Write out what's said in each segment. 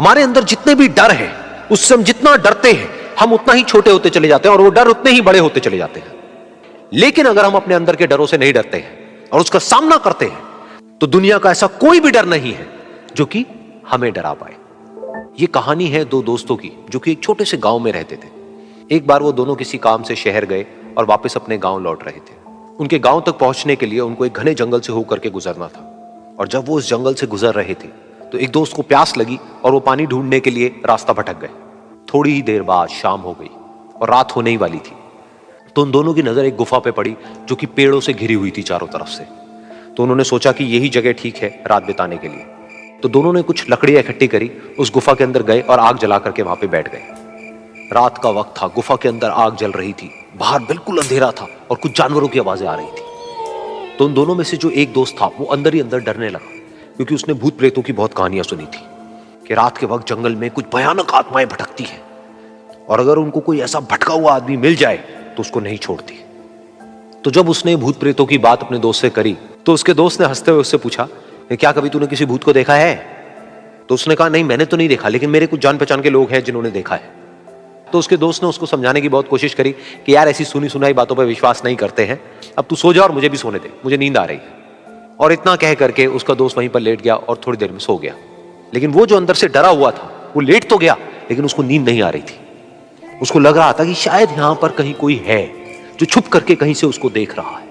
हमारे अंदर जितने भी डर है, उससे हम जितना डरते हैं हम उतना ही छोटे होते चले जाते हैं और वो डर उतने ही बड़े होते चले जाते हैं। लेकिन अगर हम अपने अंदर के डरों से नहीं डरते हैं और उसका सामना करते हैं तो दुनिया का ऐसा कोई भी डर नहीं है जो कि हमें डरा पाए। ये कहानी है दो दोस्तों की जो कि एक छोटे से गांव में रहते थे। एक बार वो दोनों किसी काम से शहर गए और वापस अपने गांव लौट रहे थे। उनके गांव तक पहुंचने के लिए उनको एक घने जंगल से होकर के गुजरना था और जब वो उस जंगल से गुजर रहे थे तो एक दोस्त को प्यास लगी और वो पानी ढूंढने के लिए रास्ता भटक गए। थोड़ी ही देर बाद शाम हो गई और रात होने ही वाली थी। तो उन दोनों की नजर एक गुफा पे पड़ी जो कि पेड़ों से घिरी हुई थी चारों तरफ से। तो उन्होंने सोचा कि यही जगह ठीक है रात बिताने के लिए। तो दोनों ने कुछ लकड़ियां इकट्ठी करी, उस गुफा के अंदर गए और आग जला करके वहां पे बैठ गए। रात का वक्त था, गुफा के अंदर आग जल रही थी, बाहर बिल्कुल अंधेरा था और कुछ जानवरों की आवाजें आ रही थी। तो उन दोनों में से जो एक दोस्त था वो अंदर ही अंदर डरने लगा, क्योंकि उसने भूत प्रेतों की बहुत कहानियां सुनी थी कि रात के वक्त जंगल में कुछ भयानक आत्माएं भटकती हैं और अगर उनको कोई ऐसा भटका हुआ आदमी मिल जाए तो उसको नहीं छोड़ती। तो जब उसने भूत प्रेतों की बात अपने दोस्त से करी तो उसके दोस्त ने हंसते हुए उससे पूछा, क्या कभी तूने किसी भूत को देखा है? तो उसने कहा, नहीं मैंने तो नहीं देखा, लेकिन मेरे कुछ जान पहचान के लोग हैं जिन्होंने देखा है। तो उसके दोस्त ने उसको समझाने की बहुत कोशिश करी कि यार ऐसी सुनी सुनाई बातों पर विश्वास नहीं करते हैं, अब तू सो जा और मुझे भी सोने दे, मुझे नींद आ रही है। और इतना कह करके उसका दोस्त वहीं पर लेट गया और थोड़ी देर में सो गया। लेकिन वो जो अंदर से डरा हुआ था वो लेट तो गया, लेकिन उसको नींद नहीं आ रही थी। उसको लग रहा था कि शायद यहां पर कहीं कोई है जो छुप करके कहीं से उसको देख रहा है।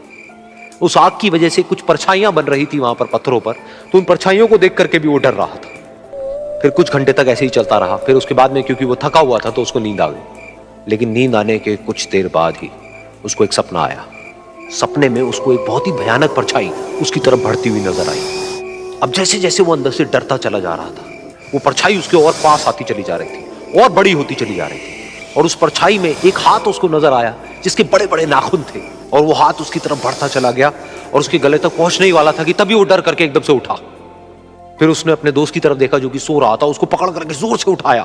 उस आग की वजह से कुछ परछाइयां बन रही थी वहां पर पत्थरों पर, तो उन परछाइयों को देख करके भी वो डर रहा था। फिर कुछ घंटे तक ऐसे ही चलता रहा। फिर उसके बाद में क्योंकि वो थका हुआ था तो उसको नींद आ गई। लेकिन नींद आने के कुछ देर बाद ही उसको एक सपना आया। सपने में उसको एक बहुत ही भयानक परछाई उसकी तरफ बढ़ती हुई नजर आई। अब जैसे जैसे वो अंदर से डरता चला जा रहा था, वो परछाई उसके और पास आती चली जा रही थी और बड़ी होती चली जा रही थी। और उस परछाई में एक हाथ उसको नजर आया जिसके बड़े बड़े नाखून थे और वो हाथ उसकी तरफ बढ़ता चला गया और उसके गले तक पहुंचने ही वाला था कि तभी वो डर करके एकदम से उठा। फिर उसने अपने दोस्त की तरफ देखा जो कि सो रहा था, उसको पकड़ करके जोर से उठाया।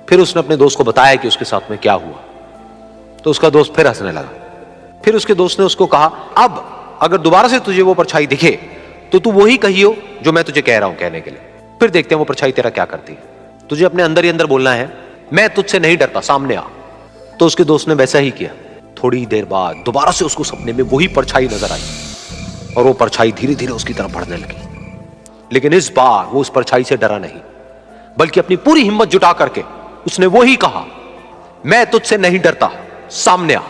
फिर उसने अपने दोस्त को बताया कि उसके साथ में क्या हुआ। तो उसका दोस्त फिर हंसने लगा। फिर उसके दोस्त ने उसको कहा, अब अगर दोबारा से तुझे वो परछाई दिखे तो तू वही कहियो जो मैं तुझे कह रहा हूं कहने के लिए, फिर देखते हैं वो परछाई तेरा क्या करती है। तुझे अपने अंदर ही अंदर बोलना है, मैं तुझसे नहीं डरता, सामने आ। तो उसके दोस्त ने वैसा ही किया। थोड़ी देर बाद दोबारा से उसको सपने में वही परछाई नजर आई और वो परछाई धीरे धीरे उसकी तरफ बढ़ने लगी। लेकिन इस बार वो उस परछाई से डरा नहीं, बल्कि अपनी पूरी हिम्मत जुटा करके उसने वही कहा, मैं तुझसे नहीं डरता, सामने आ।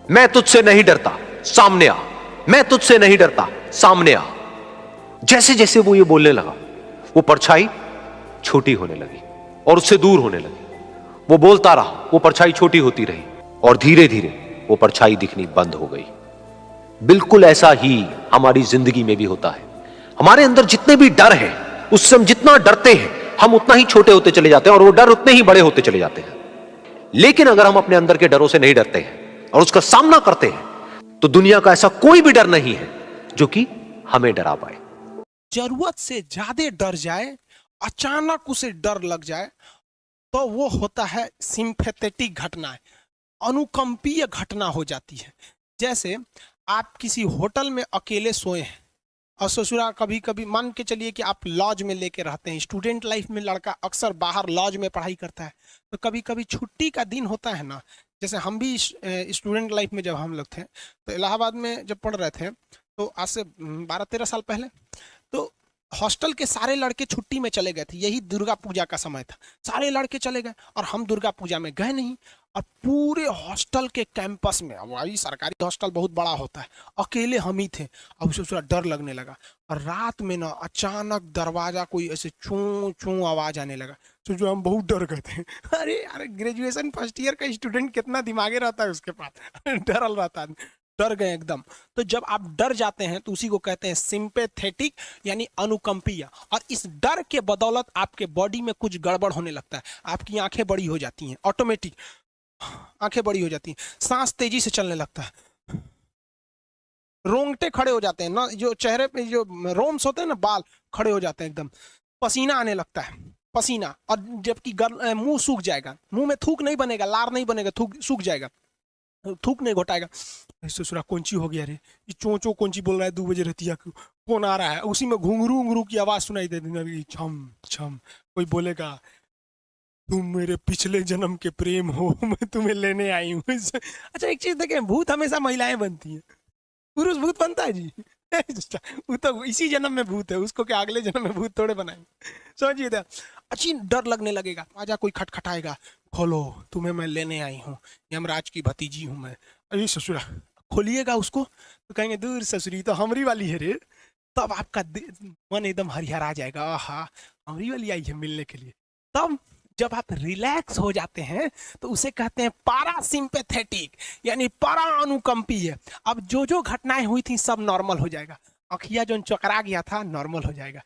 मैं तुझसे नहीं डरता, सामने आ। मैं तुझसे नहीं डरता, सामने आ। जैसे जैसे वो ये बोलने लगा वो परछाई छोटी होने लगी और उससे दूर होने लगी। वो बोलता रहा, वो परछाई छोटी होती रही और धीरे धीरे वो परछाई दिखनी बंद हो गई। बिल्कुल ऐसा ही हमारी जिंदगी में भी होता है। हमारे अंदर जितने भी डर है, उससे हम जितना डरते हैं हम उतना ही छोटे होते चले जाते हैं और वो डर उतने ही बड़े होते चले जाते हैं। लेकिन अगर हम अपने अंदर के डरों से नहीं डरते हैं और उसका सामना करते हैं तो दुनिया का ऐसा कोई भी डर नहीं है जो कि हमें डरा पाए। जरूरत से ज्यादा डर जाए, अचानक उसे डर लग जाए, तो वो होता है सिंपैथेटिक घटना, अनुकंपीय घटना हो जाती है। जैसे आप किसी होटल में अकेले सोए हैं और ससुरा, कभी कभी मान के चलिए कि आप लॉज में लेके रहते हैं। स्टूडेंट लाइफ में लड़का अक्सर बाहर लॉज में पढ़ाई करता है, तो कभी कभी छुट्टी का दिन होता है ना। जैसे हम भी स्टूडेंट लाइफ में जब हम लोग थे तो इलाहाबाद में जब पढ़ रहे थे, तो आज से 12-13 साल पहले, तो हॉस्टल के सारे लड़के छुट्टी में चले गए थे। यही दुर्गा पूजा का समय था, सारे लड़के चले गए और हम दुर्गा पूजा में गए नहीं। और पूरे हॉस्टल के कैंपस में, अब वही सरकारी हॉस्टल बहुत बड़ा होता है, अकेले हम ही थे। अब उसे थोड़ा डर लगने लगा और रात में ना अचानक दरवाजा कोई ऐसे चूं चूं आवाज आने लगा। तो जो हम बहुत डर गए थे। अरे यार, ग्रेजुएशन फर्स्ट ईयर का स्टूडेंट कितना दिमागे रहता है उसके पास। डरल रहता है, डर गए एकदम। तो जब आप डर जाते हैं तो उसी को कहते हैं सिंपैथेटिक, यानी अनुकंपीय। और इस डर के बदौलत आपके बॉडी में कुछ गड़बड़ होने लगता है। आपकी आंखें बड़ी हो जाती हैं, ऑटोमेटिक आंखें बड़ी हो जाती हैं, सांस तेजी से चलने लगता है, रोंगटे खड़े हो जाते हैं ना, जो चेहरे पे जो रोम्स होते हैं ना, बाल खड़े हो जाते हैं एकदम, पसीना आने लगता है, पसीना। और जबकि मुंह सूख जाएगा, मुंह में थूक नहीं बनेगा, लार नहीं बनेगा, थूक सूख जाएगा, थूक नहीं घोटाएगा। ससुरा कौन ची हो गया रे, ये चो चो कौन ची बोल रहा है 2 बजे रहती है, कौन आ रहा है, उसी में घुंघरू घुंघरू की आवाज सुनाई देती है, छम छम। कोई बोलेगा तुम मेरे पिछले जन्म के प्रेम हो, मैं तुम्हें लेने आई हूँ। अच्छा एक चीज देखें, भूत हमेशा महिलाएं बनती हैं, पुरुष भूत बनता है जी? वो तो इसी जन्म में भूत है, उसको क्या अगले जन्म में भूत थोड़े बनाएंगे? समझिए था। अच्छी डर लगने लगेगा, आजा कोई खटखटाएगा, खोलो तुम्हें मैं लेने आई हूँ, यमराज की भतीजी हूँ मैं। अरे ससुरा, खोलिएगा उसको तो कहेंगे दूर ससुरी तो हमरी वाली है रे। तब आपका मन एकदम हरिहरा जाएगा, आहा हमरी वाली आई है मिलने के लिए। तब जब आप रिलैक्स हो जाते हैं तो उसे कहते हैं पारासिम्पैथेटिक, यानी परा अनुकंपीय। अब जो जो घटनाएं हुई थी सब नॉर्मल हो जाएगा। अखिया जो चकरा गया था नॉर्मल हो जाएगा,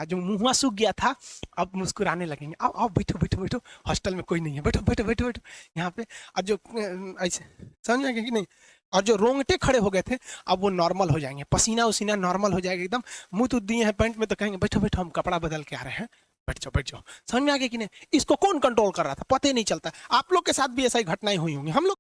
जो मुंह सूख गया था अब मुस्कुराने लगेंगे। अब आओ बैठो बैठो बैठो, हॉस्टल में कोई नहीं है, बैठो बैठो बैठो बैठो यहाँ पे। और जो ऐसे समझ आएंगे कि नहीं, और जो रोंगटे खड़े हो गए थे अब वो नॉर्मल हो जाएंगे, पसीना उसीना नॉर्मल हो जाएगा एकदम। मुंह तो दिए हैं पैंट में तो कहेंगे बैठो बैठो हम कपड़ा बदल के आ रहे हैं, बैठ जाओ बैठ जाओ। समझ में आ गया कि नहीं? इसको कौन कंट्रोल कर रहा था पता ही नहीं चलता। आप लोग के साथ भी ऐसा ही घटनाएं हुई होंगी, हम लोग